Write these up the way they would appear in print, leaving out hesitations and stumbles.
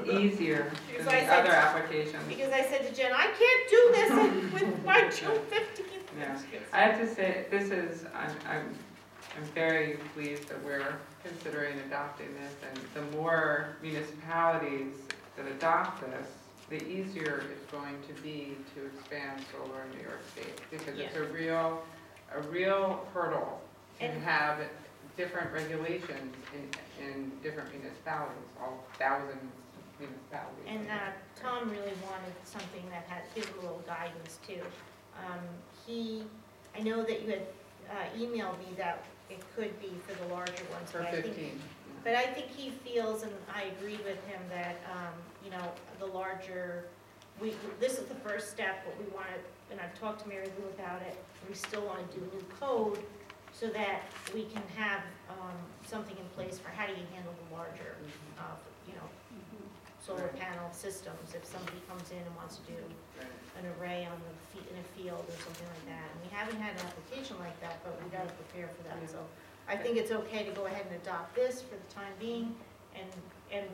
easier than Because the I said- other applications. Because I said to Jen, I can't do this with my June 15th. Yeah. I have to say, I'm very pleased that we're considering adopting this, and the more municipalities that adopt this, the easier it's going to be to expand solar in New York State, because it's a real hurdle to And- have different regulations in different municipalities, all thousands of municipalities. And Tom really wanted something that had his little guidance too. I know that you had emailed me that it could be for the larger ones, For but 15. I think he feels, and I agree with him, that, the larger, this is the first step, but we want to, and I've talked to Mary Lou about it, we still want to do new code so that we can have something in place for how do you handle the larger, solar panel systems, if somebody comes in and wants to do an array on in a field or something like that. And we haven't had an application like that, but we got to prepare for that. So I think it's okay to go ahead and adopt this for the time being, and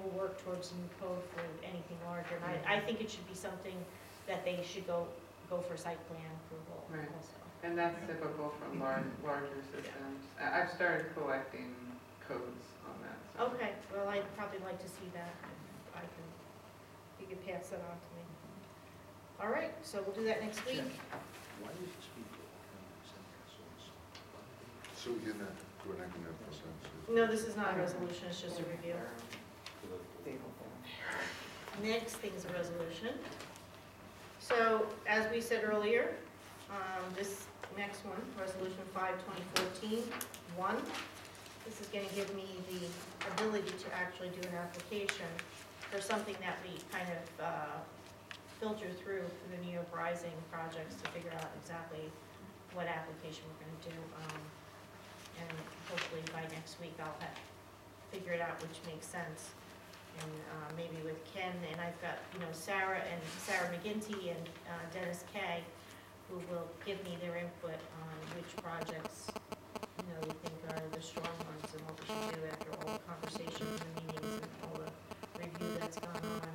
we'll work towards new code for anything larger. And I think it should be something that they should go for site plan approval also. And that's typical from larger systems. I've started collecting codes on that. So. Okay, well, I'd probably like to see that. You can pass that on to me. All right, so we'll do that next week. Why is this people so we're not going to present? No, this is not a resolution, it's just a review. Next thing's a resolution. So, as we said earlier, this next one, Resolution 5/2014, 1, this is going to give me the ability to actually do an application for something that we kind of filter through the New York Rising projects to figure out exactly what application we're going to do. And hopefully by next week I'll have figured out which makes sense. And maybe with Ken, and I've got, Sarah McGinty and Dennis Kay, who will give me their input on which projects, they think are the strong ones and what we should do after all the conversations and meetings and all the review that's gone on.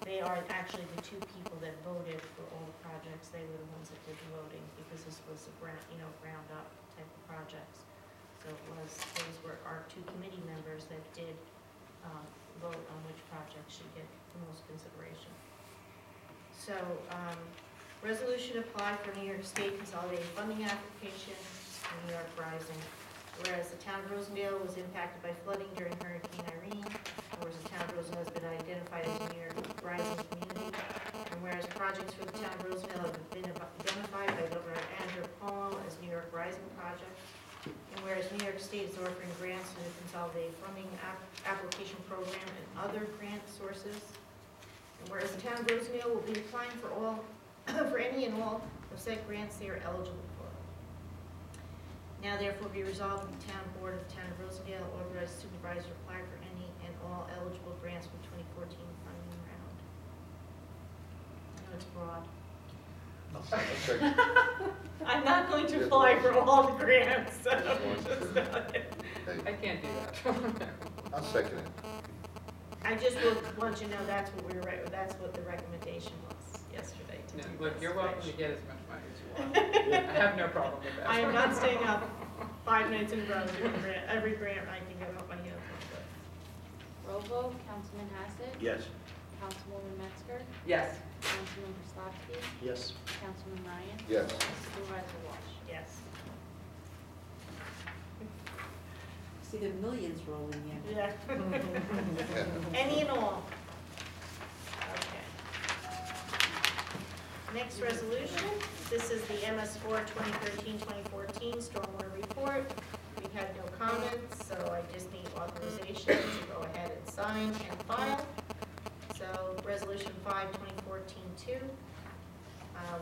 They are actually the two people that voted for all the projects. They were the ones that did the voting, because this was a ground up type of projects. So those were our two committee members that did vote on which projects should get the most consideration. So, resolution apply for New York State Consolidated Funding Application, New York Rising. Whereas the town of Rosendale was impacted by flooding during Hurricane Irene, whereas the town of Rosendale has been identified as a New York Rising community, and whereas projects for the town of Rosendale have been identified by Governor Andrew Cuomo as New York Rising projects, and whereas New York State is offering grants through the Consolidated Funding Application Program and other grant sources, and whereas the town of Rosendale will be applying for any and all of said grants they are eligible for. Now therefore be resolved that the town board of the town of Rosendale authorized supervisor to apply for any and all eligible grants from 2014 funding round. I know it's broad. I'll second. I'm not going to apply for all the grants, so Hey, I can't do that. I'll second it. I just want you to know that's what the recommendation was yesterday. To No, do look, this. you're welcome to get as much money as you want. I have no problem with that. I am not staying up 5 nights in a row doing every grant I can get off my hands on. Roll call, Councilman Hassett. Yes. Councilwoman Metzger. Yes. Councilman Prislavsky. Yes. Councilman Ryan. Yes. Supervisor Walsh. Yes. See the millions rolling in. Yeah. Any and all. Okay. Next resolution, this is the MS4 2013-2014 Stormwater Report. We had no comments, so I just need authorization to go ahead and sign and file. So, Resolution 5/2014-2.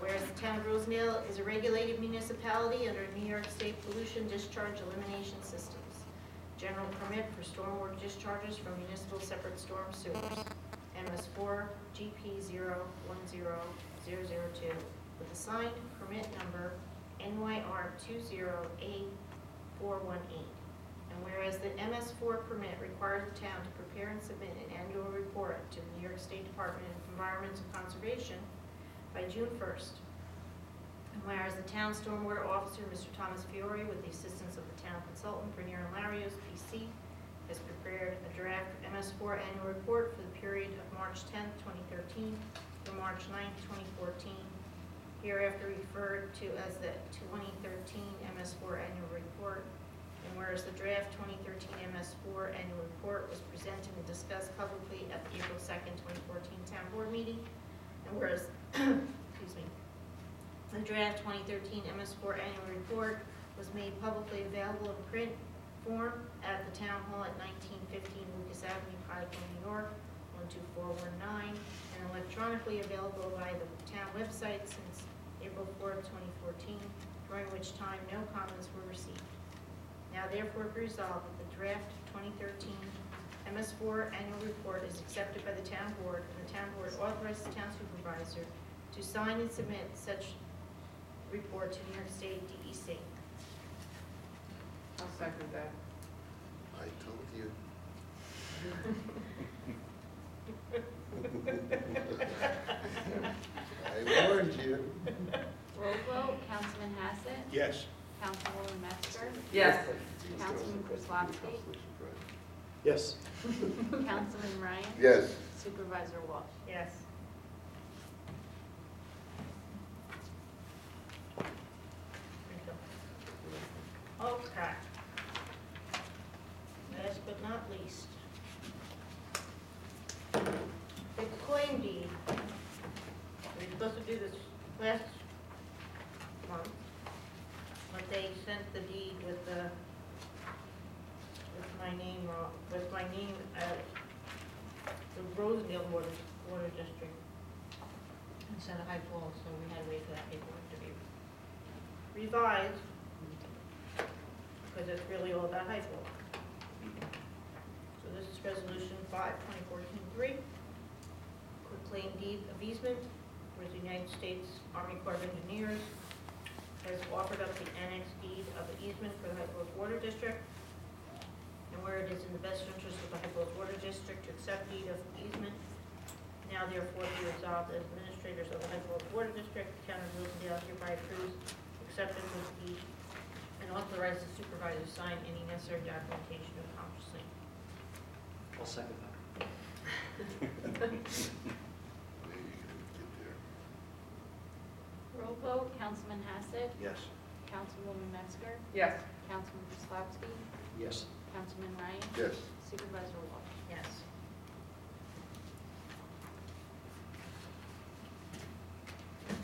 Whereas the town of Rosendale is a regulated municipality under New York State Pollution Discharge Elimination Systems. General permit for stormwater discharges from municipal separate storm sewers. MS4 GP 010002 with assigned permit number NYR 20A418. And whereas the MS4 permit requires the town to prepare and submit an annual report to the New York State Department of Environment and Conservation by June 1st. And whereas the town stormwater officer, Mr. Thomas Fiore, with the assistance of the town consultant, Bernier and Larios, PC, has prepared a draft MS4 annual report for the period of March 10th, 2013 through March 9th, 2014, hereafter referred to as the 2013 MS4 annual report. And whereas the draft 2013 MS4 annual report was presented and discussed publicly at the April 2nd, 2014 town board meeting, and whereas, excuse me, the draft 2013 MS4 annual report was made publicly available in print form at the Town Hall at 1915 Lucas Avenue, Piketon, New York, 12419, and electronically available via the town website since April 4th, 2014, during which time no comments were received. Now therefore be resolved that the draft 2013 MS4 annual report is accepted by the town board, and the town board authorizes the town supervisor to sign and submit such report to New York State DEC. I'll second that. I told you. I warned you. Roll vote, Councilman Hassett, Yes. Councilwoman Metzger, Yes. Councilman Kozlowski, Yes. Councilman Ryan, Yes. Supervisor Walsh. Yes. Okay. Last but not least, the claim deed. We were supposed to do this last month, but they sent the deed with my name wrong, with my name as the Rosendale Water District instead of High Falls, so we had to wait for that paperwork to be revised, because it's really all about High Falls. So this is Resolution 5/2014-3, quick claim deed of easement, where the United States Army Corps of Engineers has offered up the annex deed of the easement for the High Falls Water District, and where it is in the best interest of the High Falls Water District to accept deed of easement, now therefore be resolved as administrators of the High Falls Water District, the town of Rosendale hereby approves acceptance of the deed and authorizes the supervisor to sign any necessary documentation to accomplish same. I'll second that. Yeah, you can get there. Roll vote, Councilman Hassett, Yes. Councilwoman Metzger, Yes. Councilman Kozlowski, Yes. Councilman Ryan, Yes. Supervisor Walsh. Yes.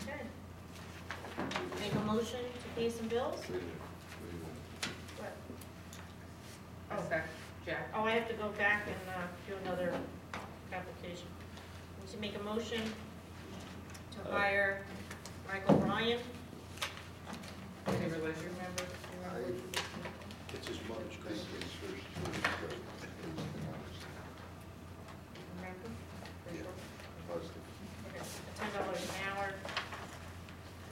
Okay. Make a motion to pay some bills? Wait a minute, wait a minute. What? I second. Jack. Oh, I have to go back and do another application. We should make a motion to hire Michael Ryan. Any religion members? It's his mother's This grandson. is first choice, but it's been honest. Remember? Yeah. Positive. Okay, $10 an hour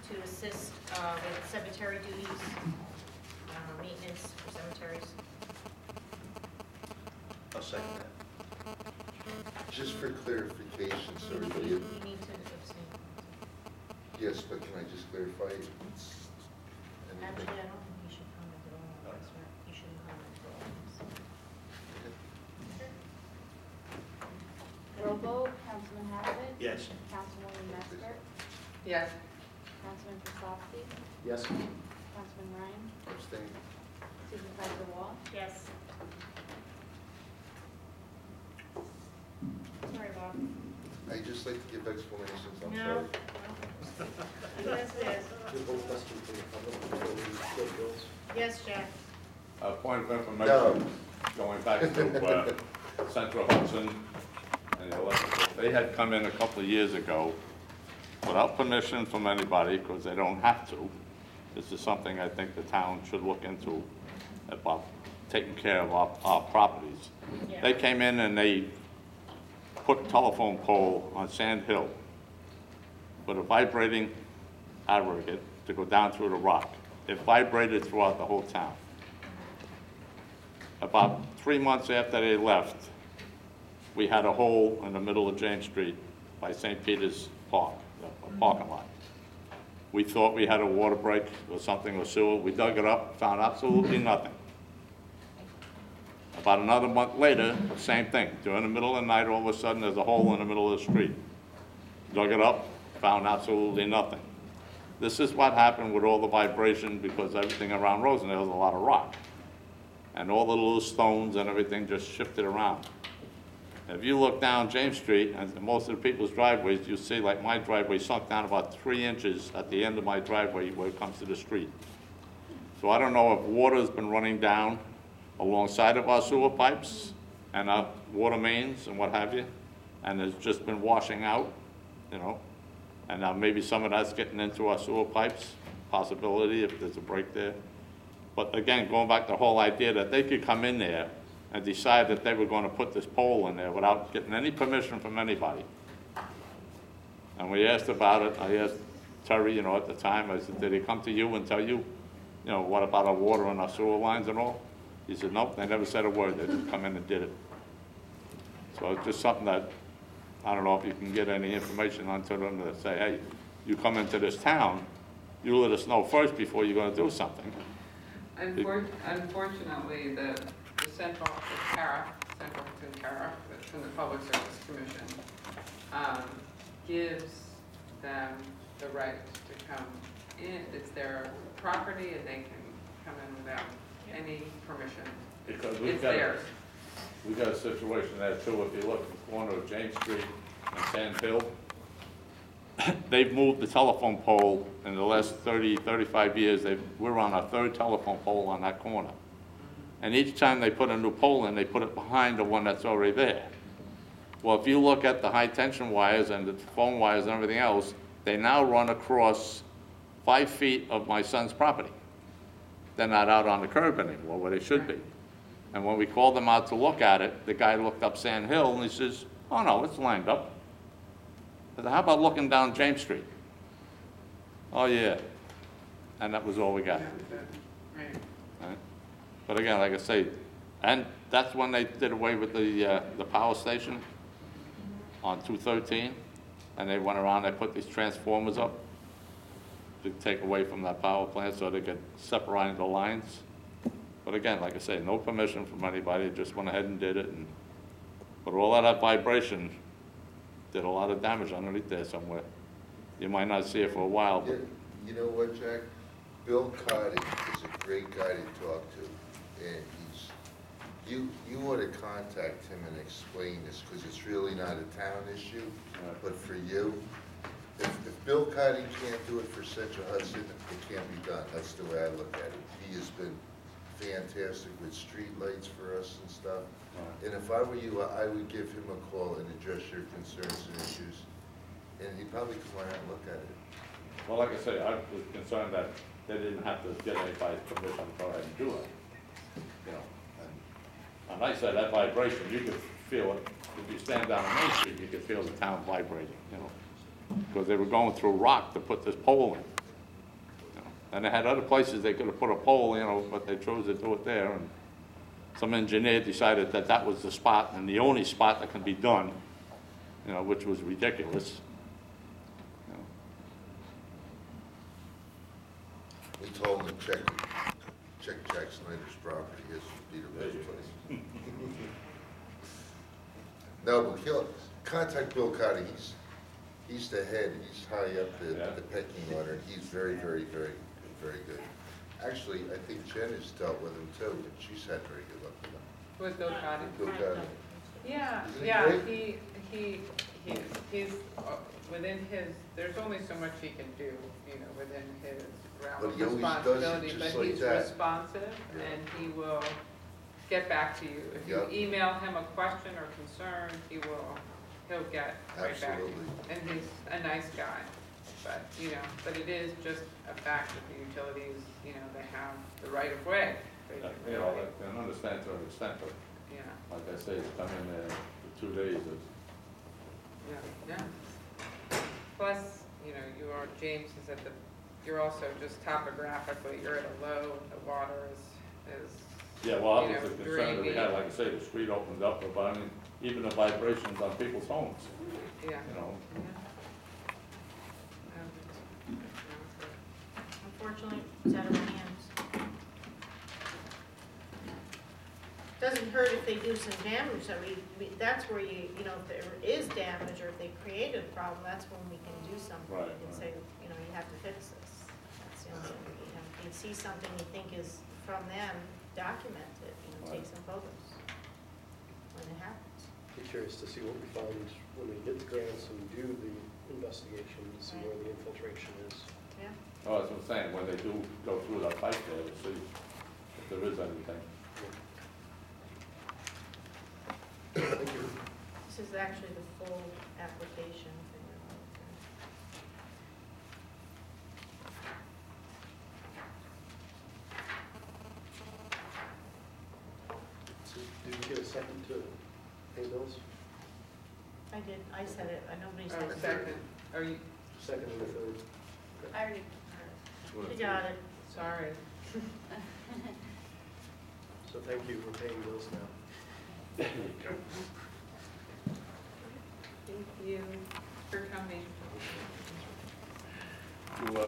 to assist with cemetery duties, maintenance for cemeteries. I'll second that. Just for clarification, so We everybody, need to abstain. yes, but can I just clarify? It's anything? Actually, I don't think you should comment at all. That's right. You shouldn't comment at all. Roll vote, Councilman Hassett, Yes. Councilwoman Metzger, Yes. Councilman Kozlowski, Yes. Councilman Ryan, Abstain? Supervisor Walsh. Yes. Sorry, Bob. I just like to give explanations, I'm No. sorry. Yes, it is. Your whole question for the public before we go bills? Yes, Jack. A point of No. information, going back to Central Hudson and the electrical, they had come in a couple of years ago without permission from anybody, because they don't have to. This is something I think the town should look into, about taking care of our properties. Yeah. They came in and they put a telephone pole on Sand Hill with a vibrating aggregate to go down through the rock. It vibrated throughout the whole town. About 3 months after they left, we had a hole in the middle of James Street by St. Peter's Park, the parking lot. We thought we had a water break or something with sewer. We dug it up, found absolutely nothing. About another month later, same thing. During the middle of the night, all of a sudden, there's a hole in the middle of the street. Dug it up, found absolutely nothing. This is what happened with all the vibration, because everything around Rosendale is a lot of rock. And all the little stones and everything just shifted around. If you look down James Street, and most of the people's driveways, you see like my driveway sunk down about 3 inches at the end of my driveway where it comes to the street. So I don't know if water's been running down alongside of our sewer pipes and our water mains and what have you, and it's just been washing out, you know. And now maybe some of that's getting into our sewer pipes, possibility if there's a break there. But again, going back to the whole idea that they could come in there and decide that they were going to put this pole in there without getting any permission from anybody. And we asked about it. I asked Terry, you know, at the time, I said, did he come to you and tell you, you know, what about our water and our sewer lines and all? He said, nope, they never said a word. They just come in and did it. So it's just something that, I don't know if you can get any information onto them to say, hey, you come into this town, you let us know first before you're going to do something. Unfortunately, the Central Hudson tariff that's from the Public Service Commission gives them the right to come in. It's their property and they can come in without any permission. Because It's theirs. We've got a situation there too. If you look at the corner of James Street and Sand Hill, they've moved the telephone pole in the last 30, 35 years. We're on our 3rd telephone pole on that corner. And each time they put a new pole in, they put it behind the one that's already there. Well, if you look at the high tension wires and the phone wires and everything else, they now run across 5 feet of my son's property. They're not out on the curb anymore where they should be. And when we called them out to look at it, the guy looked up Sand Hill and he says, oh no, it's lined up. I said, how about looking down James Street? Oh yeah. And that was all we got. Right. Right? But again, like I say, and that's when they did away with the power station on 213, and they went around, they put these transformers up to take away from that power plant so they could separate the lines. But again, like I say, no permission from anybody, just went ahead and did it. But all of that vibration did a lot of damage underneath there somewhere. You might not see it for a while, but You know what, Jack? Bill Cotty is a great guy to talk to, and you ought to contact him and explain this, because it's really not a town issue, but for you. If Bill Cotty can't do it for Central Hudson, it can't be done. That's the way I look at it. He has been fantastic with street lights for us and stuff. And if I were you, I would give him a call and address your concerns and issues. And he'd probably come around and look at it. well, like I say, I was concerned that they didn't have to get anybody's permission to go ahead and do it. You know, and I said that vibration, you could feel it. If you stand down on Main Street, you could feel the town vibrating, you know, because they were going through rock to put this pole in. You know. And they had other places they could have put a pole, you know, but they chose to do it there. And some engineer decided that that was the spot and the only spot that can be done, you know, which was ridiculous. You know. We told him to check Jack Snyder's property, his would be the best place. No, but he'll contact Bill Cotty. He's the head. He's high up the pecking order. He's very, very, very, very good. Actually, I think Jen has dealt with him too, and she's had very good luck with him. With Bill Cotty? Bill Cotty. Yeah, Isn't he yeah, great? he's within his, there's only so much he can do, you know, within his realm But of he always does it responsibility, just but like he's that. responsive Yeah. and he will get back to you. If Yep. you email him a question or concern, he'll get right back to you. Absolutely. And he's a nice guy, but, you know, but it is just a fact that the utilities, you know, they have the right of way, basically. You know, I can understand to an extent, but Yeah, like I say, it's come in there for 2 days. yeah. Plus, you know, James is you're also just topographically, you're at a low, the water is Yeah, well, you that was know, the during concern that we the- had, like I say, the street opened up, but I mean, even the vibrations on people's homes, Yeah. you know? Unfortunately, it's out of our hands. Doesn't hurt if they do some damage, I mean, that's where you know, if there is damage or if they created a problem, that's when we can do something. Right, We can right. say, you know, you have to fix this. That's the only thing, you know, if you see something you think is from them, document it, you know, take Right. some photos when it happens. Be curious to see what we find when we get the grants and do the investigation, to see where the infiltration is. Yeah, Oh, that's what I'm saying, when they do go through that pipe there, to see if there is anything. Thank you. this is actually the full application for your So did you get a second to pay bills? I did, I said it, nobody Oh, said it. second, are you, Second and a third? I already, You got it. sorry. So thank you for paying bills now. Thank you for coming. You,